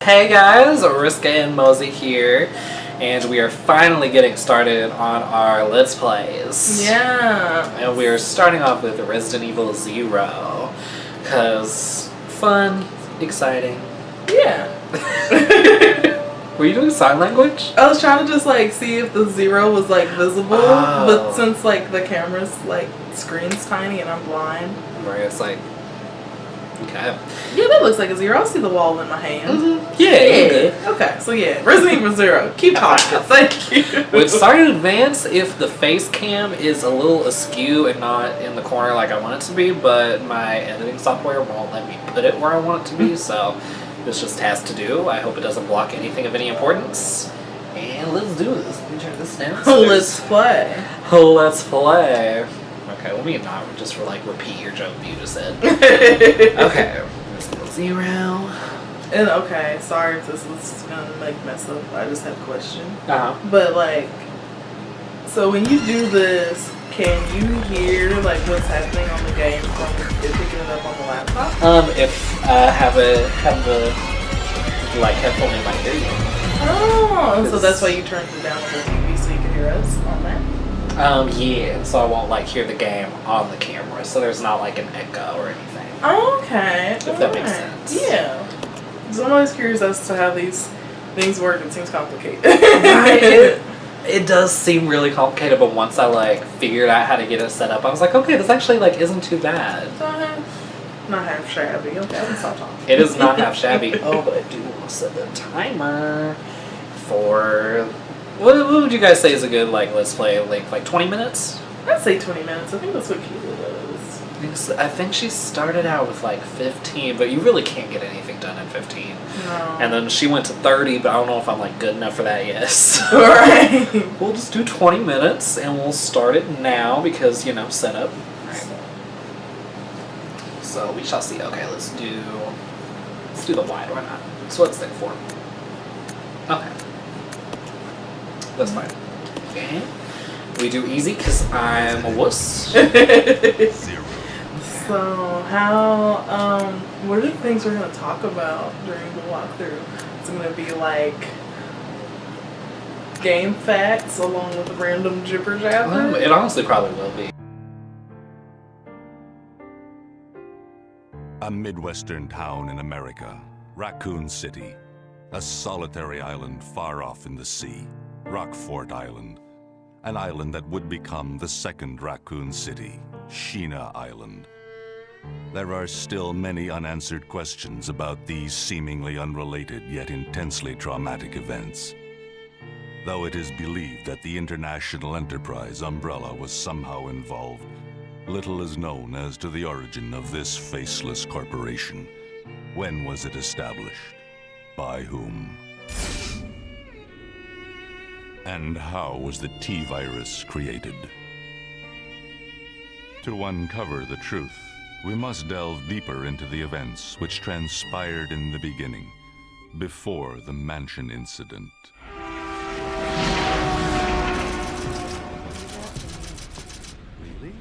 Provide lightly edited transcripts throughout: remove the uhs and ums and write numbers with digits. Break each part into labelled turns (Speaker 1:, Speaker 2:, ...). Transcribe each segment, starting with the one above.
Speaker 1: Hey guys, Riska and Mosey here, and we are finally getting started on our Let's Plays.
Speaker 2: Yeah.
Speaker 1: And we are starting off with Resident Evil 0, because fun, exciting.
Speaker 2: Yeah.
Speaker 1: Were you doing sign language?
Speaker 2: I was trying to just like see if the 0 was like visible, but since like the camera's like screen's tiny and I'm blind.
Speaker 1: Right, it's like, okay.
Speaker 2: Yeah, that looks like a 0. I see the wall in my hand.
Speaker 1: Mm-hmm. Yeah, you're good.
Speaker 2: Okay, so yeah, Resident Evil 0. Keep talking. Thank you.
Speaker 1: With Start in Advance, if the face cam is a little askew and not in the corner like I want it to be, but my editing software won't let me put it where I want it to be, so this just has to do. I hope it doesn't block anything of any importance. And let's do this. Let me turn this down.
Speaker 2: Let's play.
Speaker 1: Let's play. Okay, let me not just repeat your joke that you just said. Okay. Resident Evil 0.
Speaker 2: And okay, sorry if this is gonna make mess up. I just have a question.
Speaker 1: Uh-huh.
Speaker 2: But like, so when you do this, can you hear like what's happening on the game from it picking it up on the laptop?
Speaker 1: If I have the headphone in my ear.
Speaker 2: Oh, so that's why you turned it down on the TV so you can hear us on that?
Speaker 1: Yeah, so I won't hear the game on the camera, so there's not an echo or anything.
Speaker 2: Oh, okay.
Speaker 1: If that makes sense.
Speaker 2: Yeah. So I'm always curious as to how these things work. It seems complicated.
Speaker 1: Right. It does seem really complicated, but once I figured out how to get it set up, I was like, okay, this actually isn't too bad.
Speaker 2: Not half shabby. Okay, let's stop talking.
Speaker 1: It is not half shabby. Oh, but I do want to set the timer for what would you guys say is a good let's play like 20 minutes?
Speaker 2: I'd say 20 minutes. I think that's what Keela does.
Speaker 1: I think she started out with 15, but you really can't get anything done in 15.
Speaker 2: No.
Speaker 1: And then she went to 30, but I don't know if I'm good enough for that yet. So
Speaker 2: right.
Speaker 1: we'll just do 20 minutes and we'll start it now because, setup. Right. So we shall see. Okay, let's do the wide. Why not? So what's that for? Okay. That's fine. Okay. We do easy because I'm a wuss.
Speaker 2: So how, what are the things we're going to talk about during the walkthrough? It's going to be game facts along with random jibber jabber?
Speaker 1: It honestly probably will be.
Speaker 3: A Midwestern town in America, Raccoon City. A solitary island far off in the sea, Rockfort Island. An island that would become the second Raccoon City, Sheena Island. There are still many unanswered questions about these seemingly unrelated yet intensely traumatic events. Though it is believed that the international enterprise umbrella was somehow involved, little is known as to the origin of this faceless corporation. When was it established? By whom? And how was the T-virus created? To uncover the truth, we must delve deeper into the events which transpired in the beginning, before the mansion incident.
Speaker 4: Really?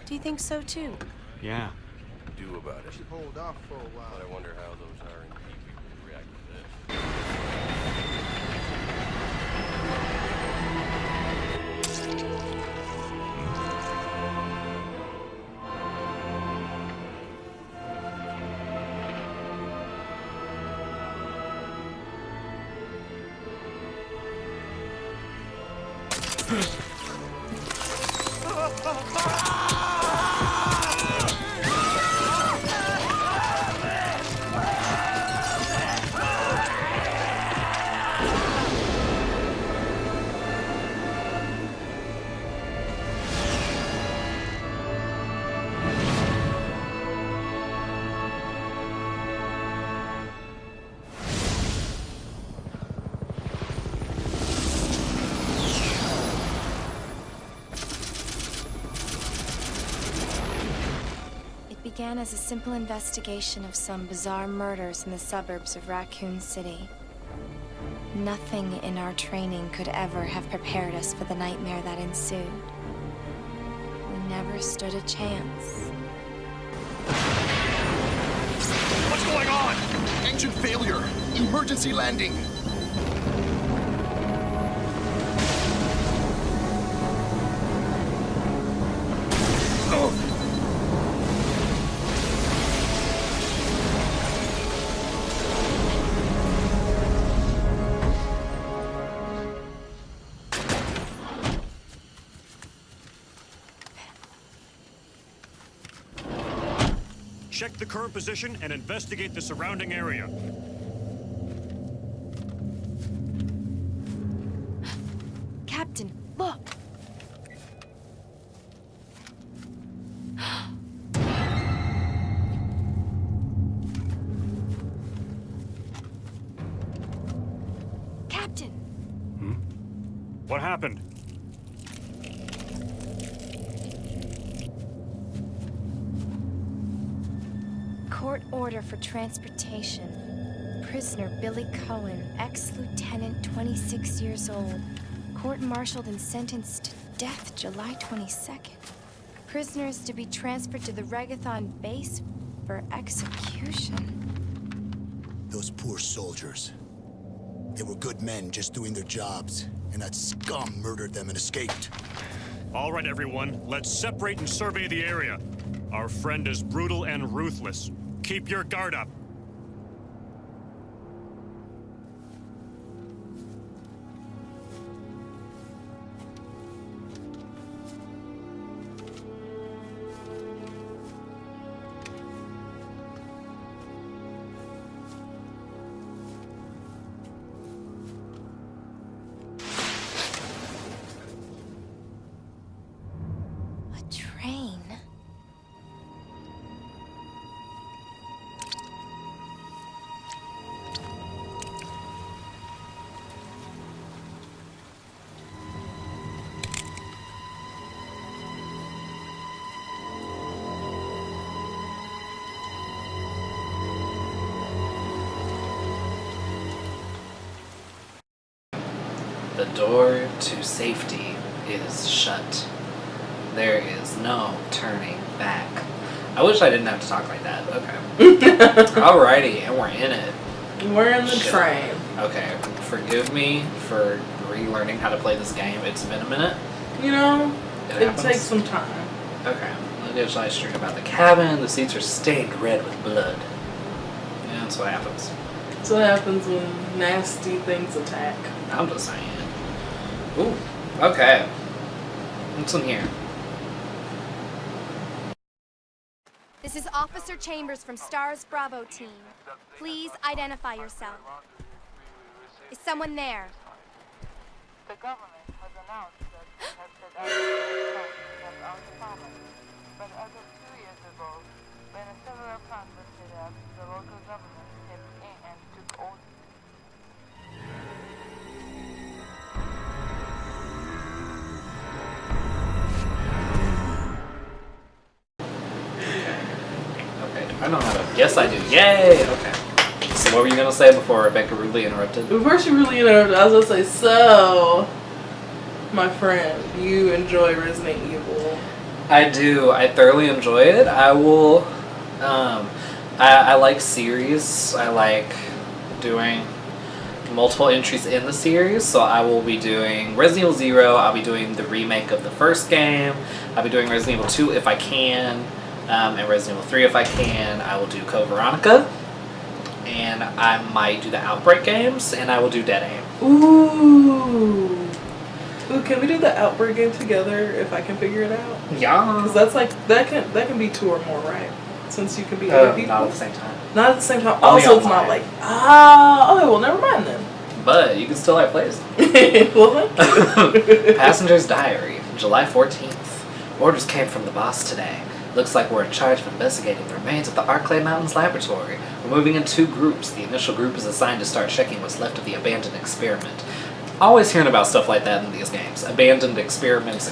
Speaker 5: Do you think so too?
Speaker 4: Yeah.
Speaker 6: Do about it.
Speaker 7: Hold off for a while.
Speaker 6: But I wonder how those hiring people would react to this.
Speaker 5: It began as a simple investigation of some bizarre murders in the suburbs of Raccoon City. Nothing in our training could ever have prepared us for the nightmare that ensued. We never stood a chance.
Speaker 7: What's going on? Engine failure. Emergency landing.
Speaker 8: Check the current position and investigate the surrounding area.
Speaker 5: Captain, look! Captain!
Speaker 8: What happened?
Speaker 5: Court order for transportation. Prisoner Billy Coen, ex-lieutenant, 26 years old. Court-martialed and sentenced to death July 22nd. Prisoner is to be transferred to the Regathon base for execution.
Speaker 7: Those poor soldiers. They were good men just doing their jobs, and that scum murdered them and escaped.
Speaker 8: All right, everyone, let's separate and survey the area. Our friend is brutal and ruthless. Keep your guard up.
Speaker 5: A train?
Speaker 1: The door to safety is shut. There is no turning back. I wish I didn't have to talk like that. Okay. Alrighty, and we're in it.
Speaker 2: We're in the
Speaker 1: Shit.
Speaker 2: train.
Speaker 1: Okay, forgive me for relearning how to play this game. It's been a minute.
Speaker 2: You know, it
Speaker 1: happens.
Speaker 2: takes some time.
Speaker 1: Okay, let me just live stream about the cabin. The seats are stained red with blood. Yeah, that's what happens.
Speaker 2: So what happens when nasty things attack.
Speaker 1: I'm just saying. Ooh, okay. What's in here?
Speaker 5: This is Officer Chambers from STARS Bravo team. Please identify yourself. Is someone there?
Speaker 9: The government has announced that it has set out to protect our department. But as of 2 years ago, when several plans were set up, the local government stepped in and took over.
Speaker 1: Okay, do I know how to... Yes, I do. Yay! Okay. So what were you going to say before Rebecca rudely interrupted?
Speaker 2: Before she really interrupted, I was gonna say, so, my friend, you enjoy Resident Evil.
Speaker 1: I do. I thoroughly enjoy it. I will... I like series. I like doing multiple entries in the series, so I will be doing Resident Evil 0, I'll be doing the remake of the first game, I'll be doing Resident Evil 2 if I can, and Resident Evil 3 if I can. I will do Code Veronica, and I might do the Outbreak games, and I will do Dead Aim.
Speaker 2: Ooh. Ooh, can we do the Outbreak game together if I can figure it out?
Speaker 1: Yeah.
Speaker 2: Because that's like, that can be 2 or more, right? Since you can be other people.
Speaker 1: Not at the same time.
Speaker 2: Not at the same time.
Speaker 1: Only
Speaker 2: Also, it's not
Speaker 1: online.
Speaker 2: like, okay, well, never mind then.
Speaker 1: But you can still have plays.
Speaker 2: Well, thank you.
Speaker 1: Passenger's Diary, July 14th. Orders came from the boss today. Looks like we're in charge of investigating the remains of the Arclay Mountains laboratory. We're moving in 2 groups. The initial group is assigned to start checking what's left of the abandoned experiment. Always hearing about stuff like that in these games. Abandoned experiments.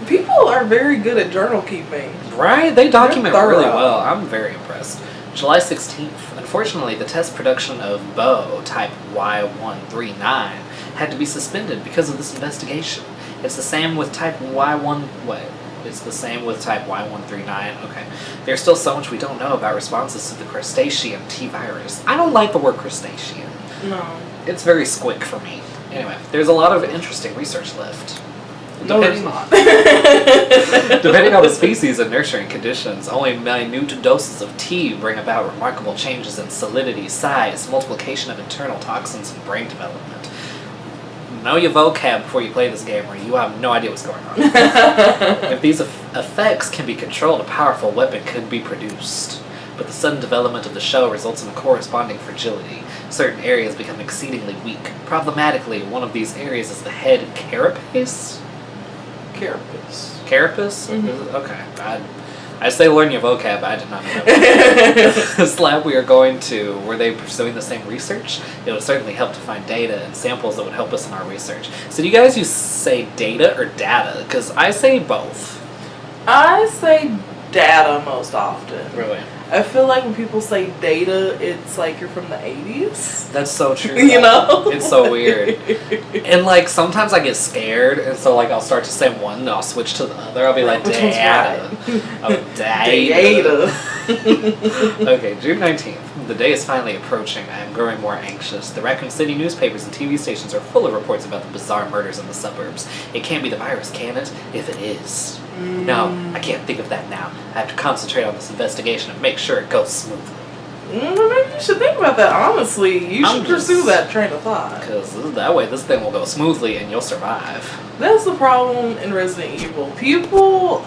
Speaker 2: People are very good at journal keeping.
Speaker 1: Right? They document
Speaker 2: They're
Speaker 1: really
Speaker 2: thorough.
Speaker 1: well. I'm very impressed. July 16th. Unfortunately, the test production of Bo, type Y139, had to be suspended because of this investigation. It's the same with type It's the same with type Y139. Okay. There's still so much we don't know about responses to the crustacean T virus. I don't like the word crustacean.
Speaker 2: No.
Speaker 1: It's very squick for me. Anyway, there's a lot of interesting research left.
Speaker 2: No, there's not.
Speaker 1: Depending on the species and nurturing conditions, only minute doses of T bring about remarkable changes in solidity, size, multiplication of internal toxins, and brain development. Know your vocab before you play this game, or you have no idea what's going on. If these effects can be controlled, a powerful weapon could be produced. But the sudden development of the shell results in a corresponding fragility. Certain areas become exceedingly weak. Problematically, one of these areas is the head carapace?
Speaker 2: Carapace.
Speaker 1: Carapace? Mm-hmm. Okay. I say learn your vocab, I did not know that. This lab we are going to, were they pursuing the same research? It would certainly help to find data and samples that would help us in our research. So do you guys say data or data? Because I say both.
Speaker 2: I say data most often.
Speaker 1: Really?
Speaker 2: I feel like when people say data, it's like you're from the 80s.
Speaker 1: That's so true.
Speaker 2: You know?
Speaker 1: It's so weird. And like sometimes I get scared, and so like I'll start to say one and I'll switch to the other. I'll be like data. Oh, data. Okay, June 19th. The day is finally approaching. I am growing more anxious. The Raccoon City newspapers and TV stations are full of reports about the bizarre murders in the suburbs. It can't be the virus, can it? If it is. No, I can't think of that now. I have to concentrate on this investigation and make sure it goes smoothly.
Speaker 2: Maybe you should think about that, honestly. You should pursue that train of thought.
Speaker 1: Because that way this thing will go smoothly and you'll survive.
Speaker 2: That's the problem in Resident Evil. People,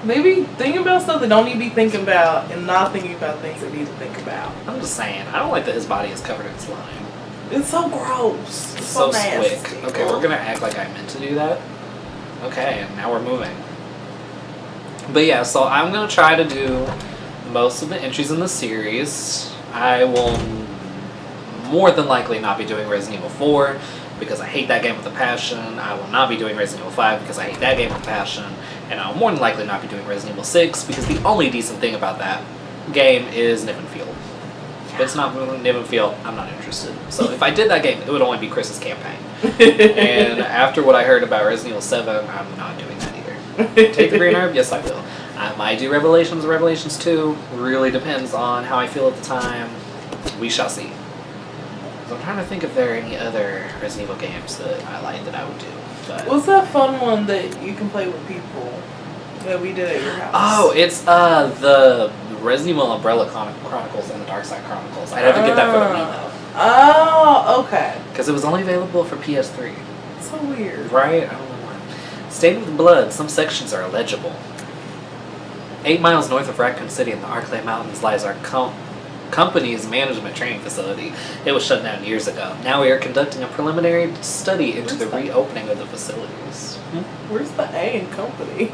Speaker 2: they be thinking about stuff they don't need to be thinking about and not thinking about things they need to think about.
Speaker 1: I'm just saying, I don't like that his body is covered in slime.
Speaker 2: It's so gross. It's
Speaker 1: so
Speaker 2: nasty.
Speaker 1: slick. Okay, we're going to act like I meant to do that. Okay, and now we're moving. But yeah, so I'm going to try to do most of the entries in the series. I will more than likely not be doing Resident Evil 4 because I hate that game with a passion. I will not be doing Resident Evil 5 because I hate that game with a passion. And I'll more than likely not be doing Resident Evil 6 because the only decent thing about that game is Nip and Feel. If it's not Nip and Feel, I'm not interested. So if I did that game, it would only be Chris's campaign. And after what I heard about Resident Evil 7, I'm not doing that either. Take the green herb? Yes, I will. I might do Revelations or Revelations 2. Really depends on how I feel at the time. We shall see. So I'm trying to think if there are any other Resident Evil games that I like that I would do. But
Speaker 2: what's that fun one that you can play with people that we did at your house?
Speaker 1: Oh, it's the Resident Evil Umbrella Chronicles and the Dark Side Chronicles. I'd have to get that for the Wii though.
Speaker 2: Oh, okay.
Speaker 1: Because it was only available for PS3.
Speaker 2: So weird.
Speaker 1: Right? I don't know why. Stained with blood, some sections are illegible. 8 miles north of Raccoon City in the Arclay Mountains lies our company's management training facility. It was shut down years ago. Now we are conducting a preliminary study into the reopening of the facilities.
Speaker 2: Where's the A in company?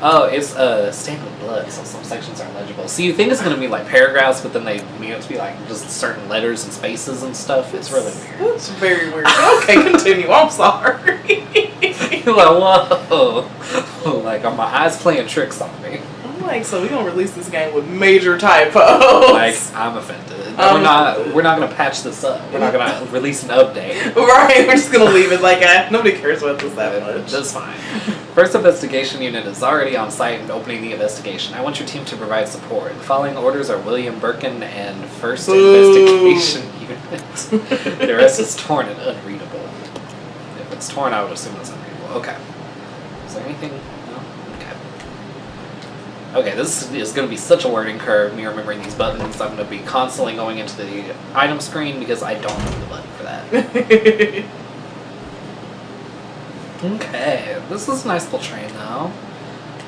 Speaker 1: Oh, it's stained with blood, so some sections are legible. So you think it's going to be like paragraphs, but then they mean it to be like just certain letters and spaces and stuff. It's really weird.
Speaker 2: That's very weird. Okay, continue. I'm sorry.
Speaker 1: You're like, whoa. Like, are my eyes playing tricks on me?
Speaker 2: I'm like, so we gonna release this game with major typos.
Speaker 1: Like, I'm offended. We're not gonna patch this up. We're not gonna release an update.
Speaker 2: Right, we're just gonna leave it like nobody cares about this that much.
Speaker 1: That's fine. First investigation unit is already on site and opening the investigation. I want your team to provide support. The following orders are William Birkin and First Investigation Unit. The rest is torn and unreadable. If it's torn, I would assume it's unreadable. Okay. Is there anything? No? Okay. Okay, this is going to be such a learning curve, me remembering these buttons. I'm going to be constantly going into the item screen because I don't know the button for that. Okay, this is a nice little train though.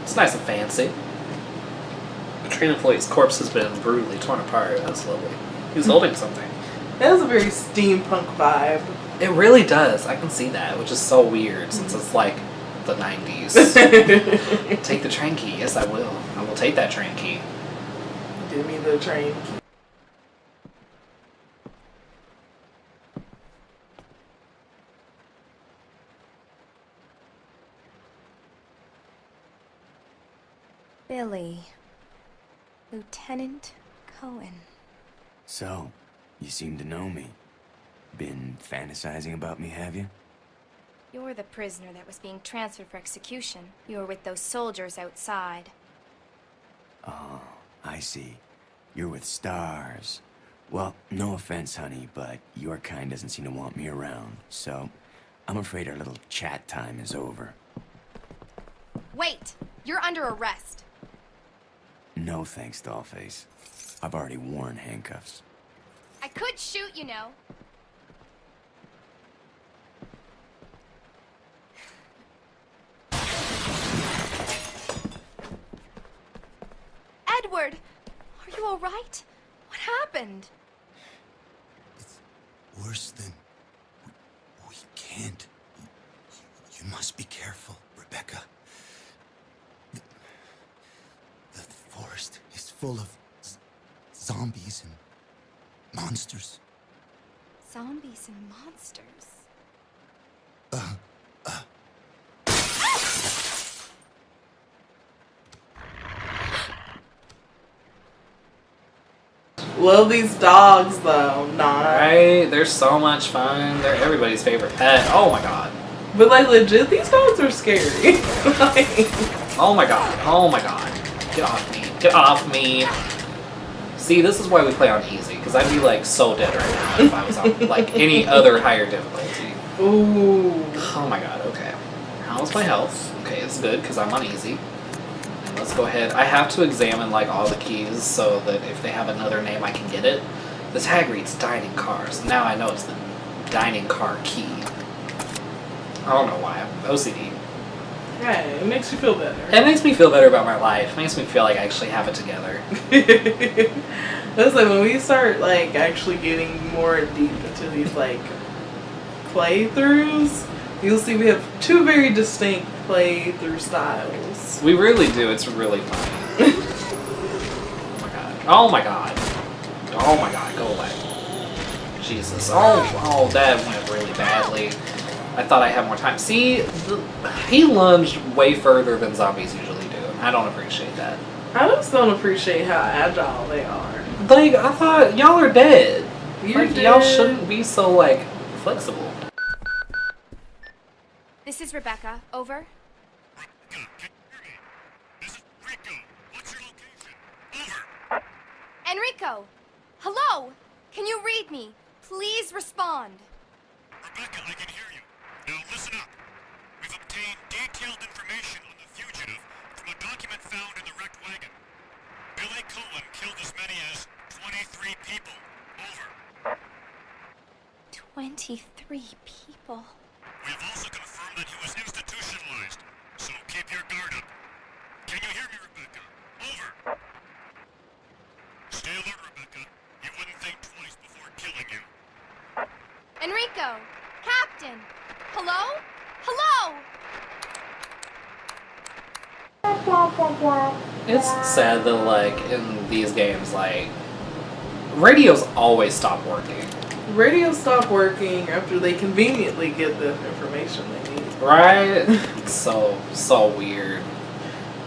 Speaker 1: It's nice and fancy. The train employee's corpse has been brutally torn apart. That's lovely. He's holding something.
Speaker 2: That has a very steampunk vibe.
Speaker 1: It really does. I can see that, which is so weird since it's like the 90s. Take the train key. Yes, I will. I will take that train key.
Speaker 2: Give me the train key.
Speaker 5: Billy. Lieutenant Coen.
Speaker 10: So, you seem to know me. Been fantasizing about me, have you?
Speaker 5: You're the prisoner that was being transferred for execution. You were with those soldiers outside.
Speaker 10: Oh, I see. You're with stars. Well, no offense, honey, but your kind doesn't seem to want me around, so I'm afraid our little chat time is over.
Speaker 5: Wait! You're under arrest.
Speaker 10: No thanks, Dollface. I've already worn handcuffs.
Speaker 5: I could shoot, you know. Edward! Are you alright? What happened?
Speaker 7: It's worse than... We can't. You must be careful, Rebecca. The forest is full of zombies and monsters.
Speaker 5: Zombies and monsters.
Speaker 2: Love these dogs though, nah.
Speaker 1: Right? They're so much fun. They're everybody's favorite pet. Oh my god.
Speaker 2: But like legit, these dogs are scary. Like,
Speaker 1: Oh my god. Oh my god. Get off me. Get off me. See, this is why we play on easy, because I'd be like so dead right now if I was on like any other higher difficulty.
Speaker 2: ooh.
Speaker 1: Oh my god, okay. How's my health? Okay, it's good because I'm on easy. And let's go ahead. I have to examine like all the keys so that if they have another name I can get it. The tag reads dining cars. Now I know it's the dining car key. I don't know why. I'm OCD.
Speaker 2: Hey, it makes you feel better.
Speaker 1: It makes me feel better about my life. It makes me feel like I actually have it together.
Speaker 2: That's like when we start like actually getting more deep into these like playthroughs, you'll see we have two very distinct playthrough styles.
Speaker 1: We really do. It's really funny. Oh my god. Oh my god. Oh my god. Go away. Jesus. Oh, that went really badly. I thought I had more time. See, he lunged way further than zombies usually do. I don't appreciate that.
Speaker 2: I just don't appreciate how agile they are.
Speaker 1: Like, I thought, y'all are dead.
Speaker 2: You're
Speaker 1: Like, y'all
Speaker 2: dead.
Speaker 1: shouldn't be so, like, flexible.
Speaker 5: This is Rebecca. Over.
Speaker 8: Rebecca, can you hear me? This is Rico. What's your location? Over.
Speaker 5: Enrico! Hello! Can you read me? Please respond.
Speaker 8: Rebecca, I can hear you. Now listen up. We've obtained detailed information on the fugitive from a document found in the wrecked wagon. Billy Coen killed as many as 23 people. Over.
Speaker 5: 23 people.
Speaker 8: We have also confirmed that he was institutionalized, so keep your guard up. Can you hear me, Rebecca? Over. Stay alert, Rebecca. You wouldn't think twice before killing you.
Speaker 5: Enrico! Captain! Hello? Hello!
Speaker 1: It's sad that, like, in these games, like, radios always stop working.
Speaker 2: Radios stop working after they conveniently get the information they need.
Speaker 1: Right? It's so weird.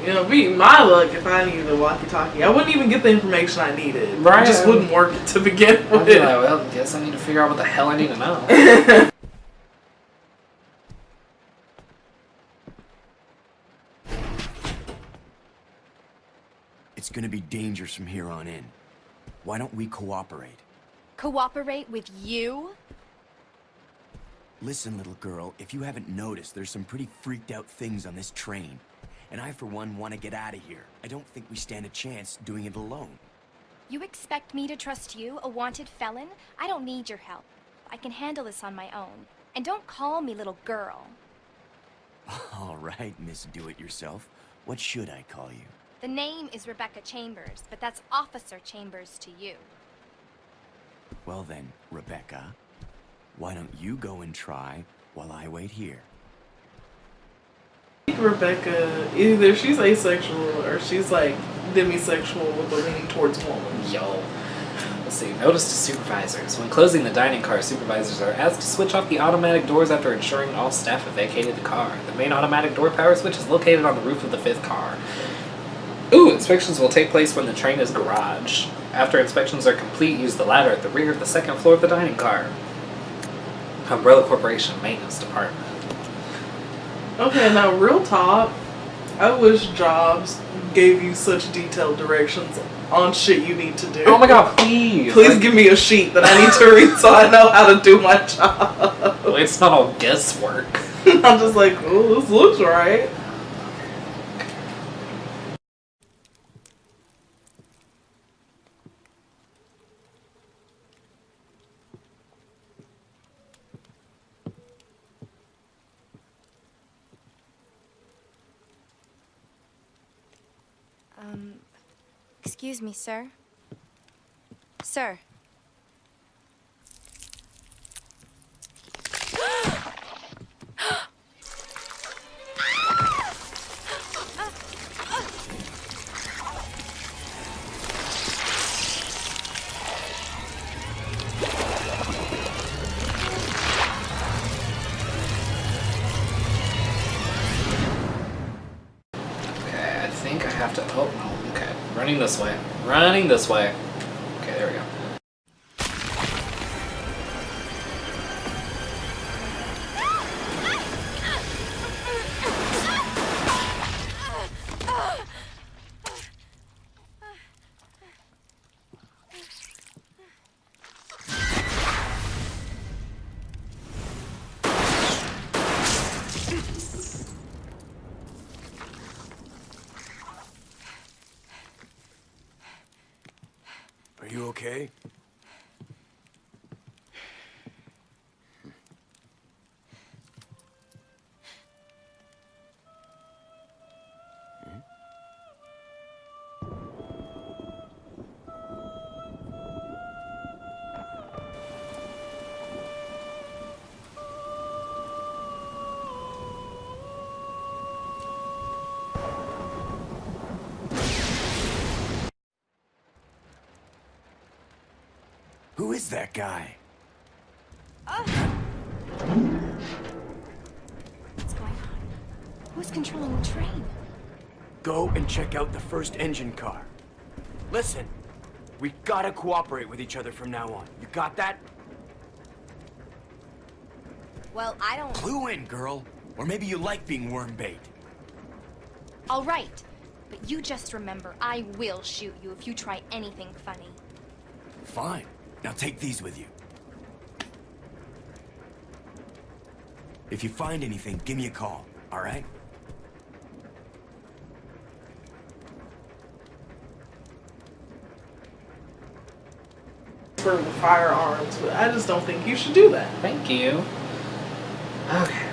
Speaker 2: You know, be my luck if I needed a walkie-talkie. I wouldn't even get the information I needed.
Speaker 1: Right.
Speaker 2: It just wouldn't work to begin
Speaker 1: I'd
Speaker 2: with.
Speaker 1: be like, well, I guess I need to figure out what the hell I need to know.
Speaker 10: It's gonna be dangerous from here on in. Why don't we cooperate?
Speaker 5: Cooperate with you?
Speaker 10: Listen, little girl, if you haven't noticed, there's some pretty freaked out things on this train. And I, for one, want to get out of here. I don't think we stand a chance doing it alone.
Speaker 5: You expect me to trust you, a wanted felon? I don't need your help. I can handle this on my own. And don't call me little girl.
Speaker 10: All right, Miss Do-It-Yourself. What should I call you?
Speaker 5: The name is Rebecca Chambers, but that's Officer Chambers to you.
Speaker 10: Well then, Rebecca, why don't you go and try while I wait here?
Speaker 2: Rebecca, either she's asexual or she's like demisexual with a leaning towards woman.
Speaker 1: Yo. Let's see. Notice to supervisors. When closing the dining car, supervisors are asked to switch off the automatic doors after ensuring all staff have vacated the car. The main automatic door power switch is located on the roof of the 5th car. Ooh, inspections will take place when the train is garaged. After inspections are complete, use the ladder at the rear of the 2nd floor of the dining car. Umbrella Corporation Maintenance Department.
Speaker 2: Okay, now real talk. I wish jobs gave you such detailed directions on shit you need to do.
Speaker 1: Oh my god, please!
Speaker 2: Please give me a sheet that I need to read so I know how to do my job.
Speaker 1: It's not all guesswork.
Speaker 2: I'm just like, oh, this looks right.
Speaker 5: Excuse me, sir. Sir.
Speaker 1: Okay, I think I have to. Oh, no. Okay. Running this way. Running this way. Okay, there we go.
Speaker 10: Are you okay? Who is that guy?
Speaker 5: What's going on? Who's controlling the train?
Speaker 10: Go and check out the first engine car. Listen, we gotta cooperate with each other from now on. You got that?
Speaker 5: Well, I don't...
Speaker 10: Clue in, girl. Or maybe you like being worm bait.
Speaker 5: All right. But you just remember, I will shoot you if you try anything funny.
Speaker 10: Fine. Now take these with you. If you find anything, give me a call, all right?
Speaker 2: For the firearms, but I just don't think you should do that.
Speaker 1: Thank you. Okay.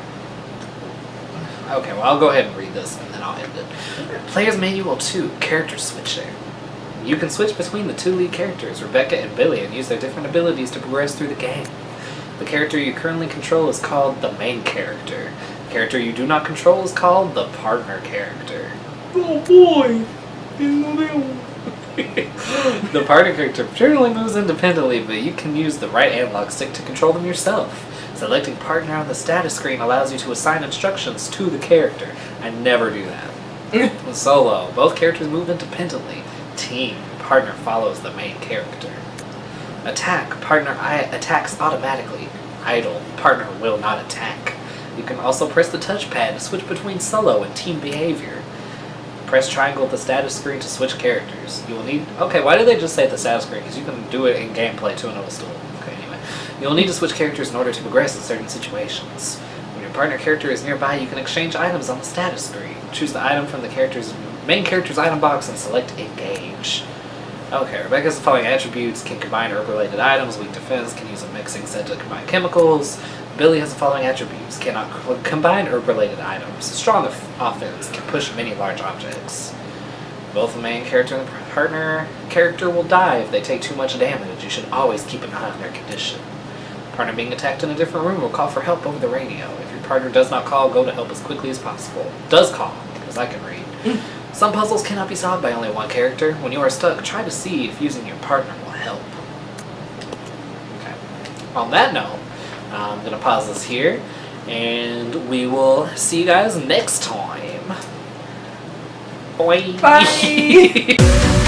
Speaker 1: Okay, well, I'll go ahead and read this and then I'll end it. Player's Manual 2, Character Switching. You can switch between the two lead characters, Rebecca and Billy, and use their different abilities to progress through the game. The character you currently control is called the main character. The character you do not control is called the partner character.
Speaker 2: Oh boy! Didn't know that one.
Speaker 1: The partner character generally moves independently, but you can use the right analog stick to control them yourself. Selecting partner on the status screen allows you to assign instructions to the character. I never do that. Solo, both characters move independently. Team, partner follows the main character. Attack, partner attacks automatically. Idle, partner will not attack. You can also press the touchpad to switch between solo and team behavior. Press triangle at the status screen to switch characters. You will need... Okay, why did they just say at the status screen? Because you can do it in gameplay too and it will still... Okay, anyway. You will need to switch characters in order to progress in certain situations. When your partner character is nearby, you can exchange items on the status screen. Choose the item from the main character's item box and select Engage. Okay, Rebecca's following attributes can combine herb-related items. Weak defense can use a mixing set to combine chemicals. Billy has the following attributes: cannot combine herb-related items. Strong offense can push many large objects. Both the main character and the partner character will die if they take too much damage. You should always keep an eye on their condition. Partner being attacked in a different room will call for help over the radio. If your partner does not call, go to help as quickly as possible. Does call, because I can read. Some puzzles cannot be solved by only one character. When you are stuck, try to see if using your partner will help. Okay. On that note, I'm going to pause this here, and we will see you guys next time. Bye!
Speaker 2: Bye!